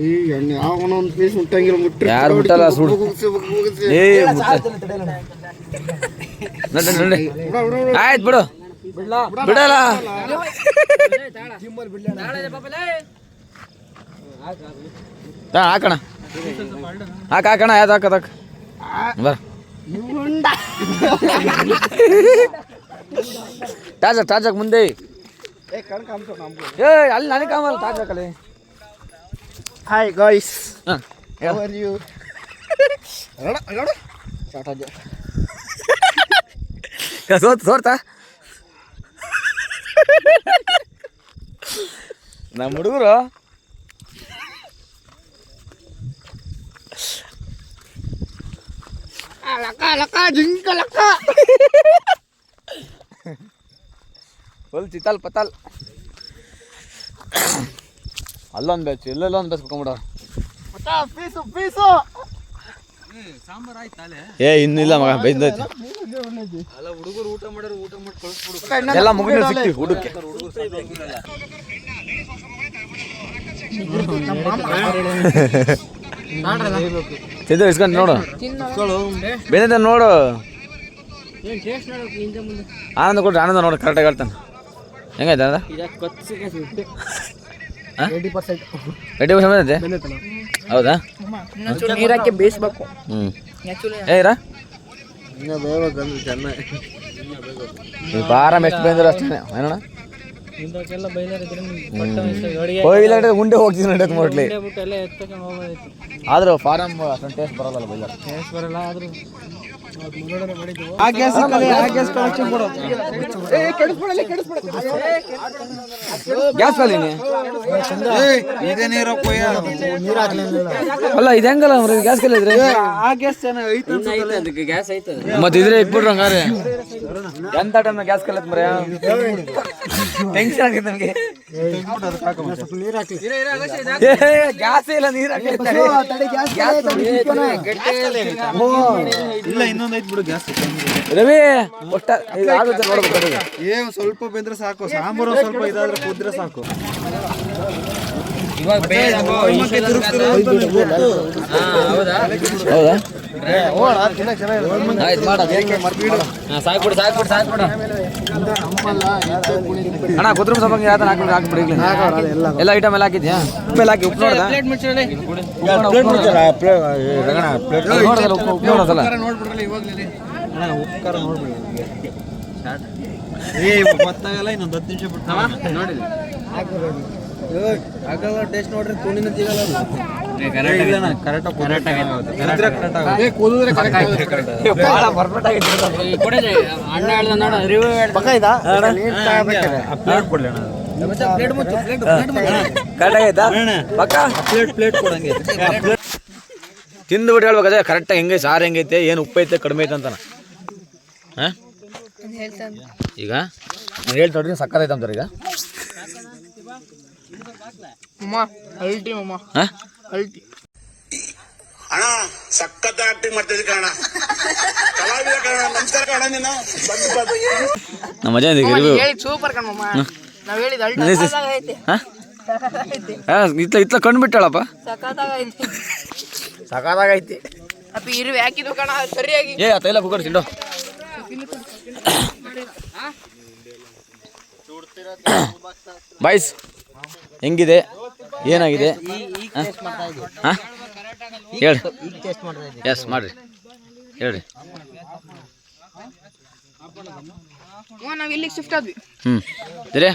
ಈ ಎಣ್ಣೆ ಅವನೊಂದು ಪೀಸ್ ಮುಟ್ಟಂಗಿಲ್ಲ ಮುಟ್ಟಿ ಯಾರು ಮುಟ್ಟಲ್ಲ ಸುಡು ಏ ನೋಡಿ ಆಯ್ತು ಬಿಡು ಬಿಡಲ್ಲ ಹಾಕಣ ಹಾಕಣ ಯಾವ್ದು ಹಾಕದಕ್ಕ ಬರ ಟಾಜಕ್ ಮುಂದೆ ಏ ಅಲ್ಲಿ ನನಗೆ ಕಾಮಲ್ಲ ಟಾಜಕಲ್ಲಿ ಹಾಯ್ ಗಾಯ್ಸ್ ಹಾಂ ಹೌ ಆರ್ ಯು ಸೋರ್ತಾ ನಮ್ಮ ಹುಡುಗರು ಫುಲ್ ಚಿತ್ತಲ್ ಪತ್ತಲ್ ಅಲ್ಲೊಂದು ಬೇಚು ಇಲ್ಲೆಲ್ಲ ಒಂದು ಬೇಸ್ಕೊಂಬಿಡ ಏ ಇನ್ನಿಲ್ಲ ಮಗ ಬೈದೈತಿ ಎಲ್ಲ ಮುಗಿದ ಸಿಕ್ತಿವಿ ಹುಡುಕ್ಕೆ ತಿಂದು ಇಸ್ಕೊಂಡು ನೋಡು ಬೇಂದ ನೋಡು ಆನಂದ ಕೊಡ್ರಿ ಆನಂದ ನೋಡು ಕರೆಕ್ಟಾಗಿ ಹೇಳ್ತಾನೆ ಹೆಂಗೈತೆ ಅದ 80% ಬಂದೈತೆ ಹೌದಾ ನೀರಕ್ಕೆ ಬೇಯಿಸ್ಬೇಕು ಏರಾ ಆರಾಮ ಎಷ್ಟು ಬಂದ್ರೆ ಅಷ್ಟೇ ಏನಣ್ಣ ಬೈಲಾಟ ಉಂಡೆ ಹೋಗ್ತೀನಿ ನಡತ್ ಮೋಟ್ಲಿ ಆದ್ರೂ ಫಾರಂ ಅಷ್ಟೊಂದು ಟೇಸ್ಟ್ ಬರಲ್ಲ ಬೈಲಾಟ ಗ್ಯಾಸ್ ಖಾಲಿನಿ ಅಲ್ಲ ಇದು ಹೆಂಗಲ್ಲ ಗ್ಯಾಸ್ ಖಾಲಿ ಇದ್ರೆ ಮತ್ತೆ ಇದ್ರೆ ಇಟ್ಬಿಡ್ರಿ ಹಂಗಾರೆ ಎಂತ ಟೈಮ್ ಗ್ಯಾಸ್ ಖಾಲಿ ಮರ ಟೆನ್ಷನ್ ಆಗಿದೆ ನಮಗೆ ಗ್ಯಾಸ್ ಇಲ್ಲ ನೀರ್ ಇಲ್ಲ ಇನ್ನೊಂದು ಐತ್ ಬಿಡು ಗ್ಯಾಸ್ ರವಿ ಒಟ್ಟ ಆಗುತ್ತೆ ನೋಡ್ಬೇಕು ಏನ್ ಸ್ವಲ್ಪ ಬೆಂದ್ರೆ ಸಾಕು ಸಾಂಬಾರು ಸ್ವಲ್ಪ ಇದಾದ್ರೆ ಕುದ್ರೆ ಸಾಕು ಹೌದಾ ಆಯ್ತು ಮಾಡ ಸಾಕ್ಬಿಡು ಅಣ್ಣ ಕೊತ್ತಂಬರಿ ಸ್ವಲ್ಪ ಯಾವ್ದು ಹಾಕ್ಬಿಡಿ ಎಲ್ಲ ಐಟಮ್ ಎಲ್ಲ ಹಾಕಿದ್ಯಾ ಮೇಲೆ ಹಾಕಿ ಉಪ್ಪು ನೋಡ್ದ ಉಪ್ಪು ನೋಡೋದಲ್ಲ ಗೊತ್ತಾಗಲ್ಲ ಇನ್ನೊಂದು 10 ನಿಮಿಷ ಬಿಟ್ಟು ನೋಡಿ ಆಗಲ್ಲ ಟೇಸ್ಟ್ ನೋಡ್ರಿ ತುಣಿನ ಸಿಗಲ್ಲ ತಿಂದುಬಿಟ್ಟು ಹೇಳ್ಬೇಕು ಅದೇ ಕರೆಕ್ಟಾಗಿ ಹೆಂಗೆ ಸಾರು ಹೆಂಗೈತೆ ಏನು ಉಪ್ಪು ಐತೆ ಕಡಿಮೆ ಐತೆ ಅಂತಾನ ಹಾಂ ಈಗ ನಾನು ಹೇಳ್ತೊಡ್ರಿ ಸಕ್ಕತ್ತೈತೆ ಅಂತಾರೆ ಈಗ ಅಣ್ಣ ಸಖತ್ ಆಕ್ಟಿಂಗ್ ಮಾಡ್ತಿದ್ದೆ ಕಣ ಕಲಾವಿದ ಕಣ ನಮಸ್ಕಾರ ಕಣ ನೀನು ನಮ್ಮ ಮಜಾ ಇದೆ ಸೂಪರ್ ಕಣಮ್ಮ ನಾವ್ ಹೇಳಿದ ಇತ್ಲ ಕಂಡುಬಿಟ್ಟಾಳಪ್ಪ. ಸಖತ್ತಾಗೈತಿ. ಸಕಾಲಾಗೈತಿ. ಅಪ್ಪ ಇರುವೆ ಹಾಕಿದ್ವು ಕಣ ಸರಿಯಾಗಿ. ಏ ಆ ತೈಲ ಕುಕ್ಕರ್ ತಿಂಡು. ಬಾಯ್ಸ್ ಹೆಂಗಿದೆ, ಏನಾಗಿದೆ ಹಾಂ ಹೇಳಿ. ಎಸ್ ಮಾಡಿರಿ, ಹೇಳ್ರಿ. ನಾವು ಇಲ್ಲಿಗೆ ಶಿಫ್ಟ್ ಆದ್ವಿ. ಸರಿ,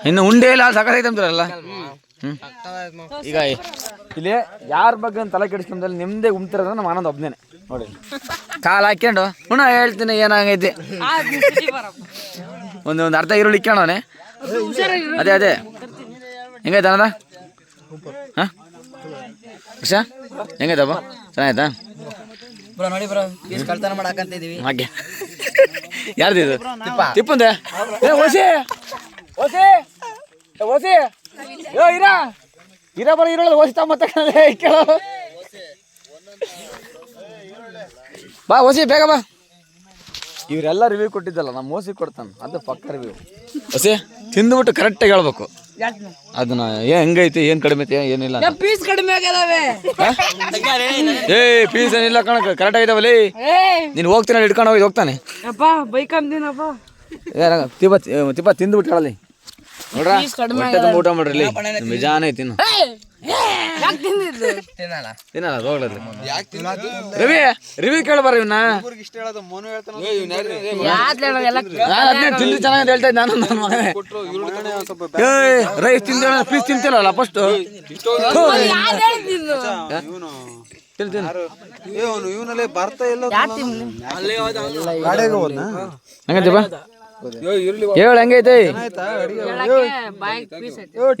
ಇನ್ನು ಉಂಡೆ ಇಲ್ಲ ಸಾಕಾಗೈತೆ ಅಂತಾರಲ್ಲ. ಈಗ ಇಲ್ಲಿ ಯಾರ ಬಗ್ಗೆ ಒಂದು ತಲೆ ಕೆಡಿಸ್ಕೊಂಡಲ್ಲಿ ನಿಮ್ಮದೇ ಉಮ್ತಿರೋದ್ರೆ ನಮ್ಮ ಆನಂದ್ ಒಬ್ಬನೇ ನೋಡಿ. ಕಾಲು ಹಾಕ್ಕೊಂಡು ಹೇಳ್ತೀನಿ ಏನಾಗೈತಿ. ಒಂದು ಅರ್ಧ ಈರುಳ್ಳಿ ಇಕ್ಕೊಂಡವನೆ. ಅದೇ ಹೆಂಗೈತೆ ಅನ್ನದ? ಹಾಂ ಹರ್ಷ ಹೆಂಗೈತಪ್ಪ? ಚೆನ್ನಾಯ್ತಾ? ನೋಡಿ ಬ್ರೋ, ಕಳ್ತನ ಮಾಡಾಕಂತಿದೀವಿ. ಹಾಗೆ ಯಾರ್ದು ಇದು? ತಿಪ್ಪಂದೆ ಓಸಿ ಓಸಿ ಓಸಿ ಇರ ಬರ ಇರೋದು ಓಸಿ ಮತ್ತೆ ಕೇಳೋ. ಬಾ ಓಸಿ ಬೇಗ ಬಾ. ಇವರೆಲ್ಲ ರಿವ್ಯೂ ಕೊಟ್ಟಿದ್ದಲ್ಲ, ನಮ್ಮ ಓಸಿ ಕೊಡ್ತಾನೆ, ಅದು ಪಕ್ಕ ರಿವ್ಯೂ. ಓಸಿ ತಿಂದುಬಿಟ್ಟು ಕರೆಕ್ಟಾಗಿ ಹೇಳ್ಬೇಕು ಅದನ್ನ, ಹೆಂಗೈತಿ, ಏನು ಕಡಿಮೆ ಐತಿ, ಏನಿಲ್ಲ. ಪೀಸ್ ಕಡಿಮೆ ಆಗಿದಾವೆ. ಪೀಸ್ ಏನಿಲ್ಲ ಕಣ, ಕರೆಕ್ಟ್ ಆಗಿದಾವಲ್ಲಿ. ನೀನು ಹೋಗ್ತೀನಿ ಹಿಡ್ಕೊಂಡು ಹೋಗ್ತಾನೆ. ಅಪ್ಪ ಬೈಕ್ ಅಂದಿನಪ್ಪ. ತಿಪ್ಪ ತಿಂದುಬಿಟ್ಟು ಹೇಳಲಿ ನೋಡ್ರ, ಊಟ ಮಾಡ್ರಿ. ನಿಜಾನ ತಿನ್ನು ತಿನ್ನಲ್ಲ ಹೋಗ್ಲದ್ರಿ. ರಿವ್ಯೂ ಕೇಳಬಾರ ಇವನ್ನ. ತಿಂದು ಚೆನ್ನಾಗಿ ಹೇಳ್ತಾ ಇದ್ದ ನಾನು. ನನ್ನ ಮಗನೇ ರೈಸ್ ತಿಂದ ಪೀಸ್ ತಿಂತಿಲ್ಲ ಫಸ್ಟ್. ಹಂಗಂತೀಪ ಹೇಳ ಹೆಂಗೈತೆ,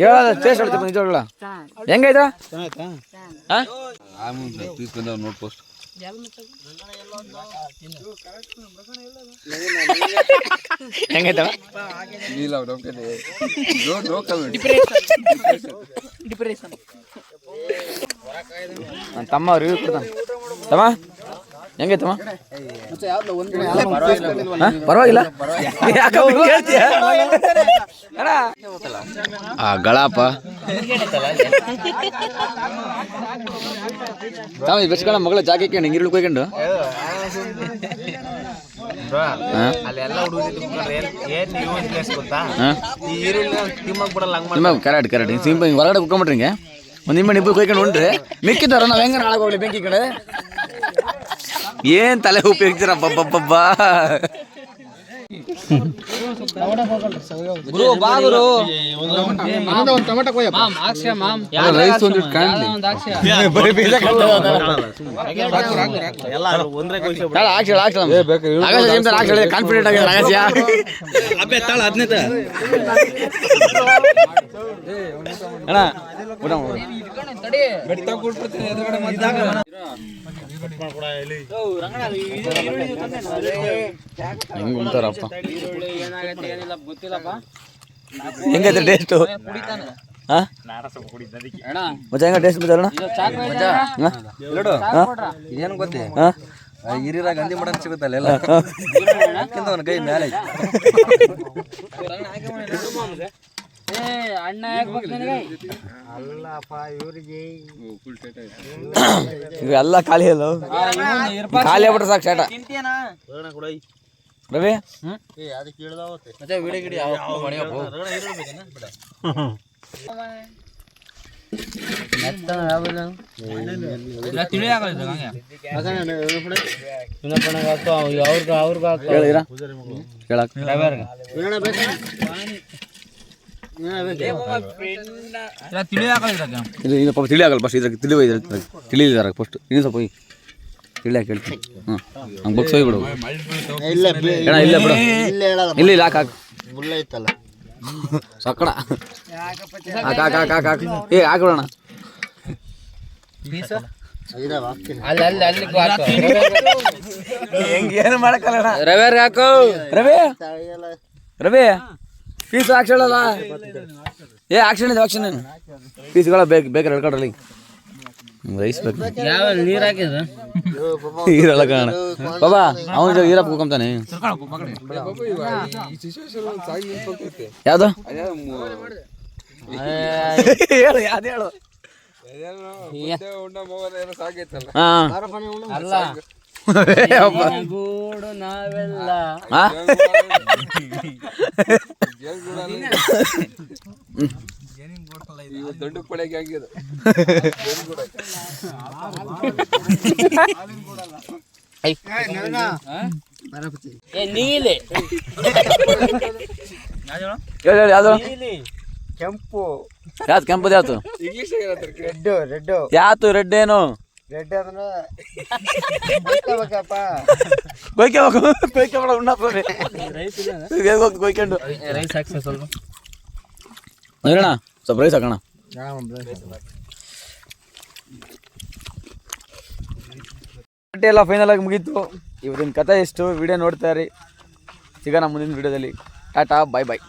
ಹೇಳ ಟೇಸ್ಟ್ ಹೇಳ್ತೀಪ ನಿಜ ಹೇಳ ಹೆಂಗೈತ. ಹೆಂಗೈತ ನನ್ನ ತಮ್ಮ ರಿವ್ಯೂ ಕೊಡ್ತಾನೆ. ತಮ್ಮ ಹೆಂಗೈತಮ್ಮ? ಪರವಾಗಿಲ್ಲ. ಗಳಾಪ ತಾವ ಬೆಚ್ಕಣ ಮಗಳ ಜಾಗಕ್ಕೆ ಹಿಂಗೆ ಈರುಳ್ಳಿ ಕೊಯ್ಕೊಂಡು ಕರೆಕ್ಟ್ ಸಿಂಪಲ್ ಹೊರಗಡೆ ಕುತ್ಕೊಂಡ್ಬಿಟ್ರಿ ಹಿಂಗೆ ಒಂದು ನಿಮ್ಮಣ್ಣಿ ಇಬ್ಬರು ಕೊಯ್ಕೊಂಡು ಉಂಡ್ರಿ ಮಿಕ್ಕಿದಾರ ನಾವು ಹೆಂಗ ನಾಳೆ ಹೋಗ್ಲಿ ಬೆಂಕಿ ಕಡೆ. ಏನ್ ತಲೆ ಉಪಯೋಗಿಸ್ತೀರ ಬಬ್ಬಬ್ಬಬ್ಬಾ. ಕಾನ್ಫಿಡೆಂಟ್ ಆಗಿದೆ ಅಣ್ಣ. ಹೆಂಗ್ ಉಂಟಾರಪ್ಪ, ಹೆಂಗೈತೆ ಟೇಸ್ಟ್? ಮಚ್ಚ ಹೆಂಗ ಟೇಸ್ಟ್ ಮಚ್ಚ ಏನು ಗೊತ್ತೇ, ಹಿರಿಯರ ಗಂಧಿ ಮಾಡನ್ ಸಿಗುತ್ತಲ್ಲ ಎಲ್ಲ ಅವನ ಕೈ ಮೇಲೆ ಇವೆಲ್ಲ ಖಾಲಿ ಅಲ್ಲ, ಖಾಲಿ ಆಗ್ಬಿಟ್ರೆ ಸಾಕು ಶಾಟ. ರವಿ ತಿಳಿ ಆಗಲ್ಲ ಫಸ್ಟ್, ಇದ್ರಾಗ ತಿಳಿದಾರ ಫಸ್ಟ್ ಇನ್ನೂ ಸ್ವಲ್ಪ ತಿಳಿ ಹಾಕಿ ಹೇಳ್ತೀನಿ. ಹಂಗೆ ಬಗ್ಸ್ ಹೋಗ್ಬಿಡು. ಇಲ್ಲ ಬಿಡು, ಇಲ್ಲ ಇಲ್ಲ ಹಾಕು ಸಕ್ಕಡ ಹಾಕು ಏ ಹಾಕ್ಬಿಡೋಣ. ಏನು ಮಾಡಕ್ಕಲ್ಲ ರವಿ ಹಾಕು. ರವಿ ಪೀಸ್ ಹಾಕ್ಸಲ್ಲ ಆಕ್ಷನ್ ಇದೆ, ಆಕ್ಷನ್ ಪೀಸ್ಗಳ ಬೇಕಾರೆ ಹೇಳ್ಕೊಡ್ರಲ್ಲಿ ರೈಸ್ ಬೇಕು. ನೀರು ಹಾಕಿದ್ರು ಈರಲ್ಲ ಕಾಣ ಬಾಬಾ, ಅವನ ಈರಪ್ಪ ಕೂಕೊಂತಾನೆ. ಯಾವ್ದು ಹೇಳು ಯಾವ್ದು ಹೇಳು. ಹಾಂ ಅಲ್ಲ ಗೂಡು ನಾವೆಲ್ಲ ದೊಡ್ಡ ಪಡೆಗೆ ಆಗಿದೆ ನೀಲಿ ಹೇಳು ಯಾವ್ದು ಕೆಂಪು ಯಾವ್ದು ಕೆಂಪದು ಯಾವ್ದು ಇಂಗ್ಲೀಷ್ ರೆಡ್ ಯಾತು ರೆಡ್ ಏನು ರೆಡ್ ಅಂದ್ರೆ ಗೊತ್ತಬೇಕಪ್ಪ. ಕೊಯ್ಕೆ ಉಣ್ಣಾಕ್ತದೆ ಕೊಯ್ಕೊಂಡು ರೈಸ್ ಹಾಕ್ಸ ಸ್ವಲ್ಪ ನೋಡೋಣ ಸ್ವಲ್ಪ ರೈಸ್ ಹಾಕೋಣ. ಎಲ್ಲ ಫೈನಲ್ ಆಗಿ ಮುಗೀತು. ಇವತ್ತಿನ ಕಥೆ ಎಷ್ಟು ವಿಡಿಯೋ ನೋಡ್ತಾ ಇರಿ. ಸಿಗೋಣ ಮುಂದಿನ ವಿಡಿಯೋದಲ್ಲಿ. ಟಾಟಾ ಬಾಯ್ ಬಾಯ್.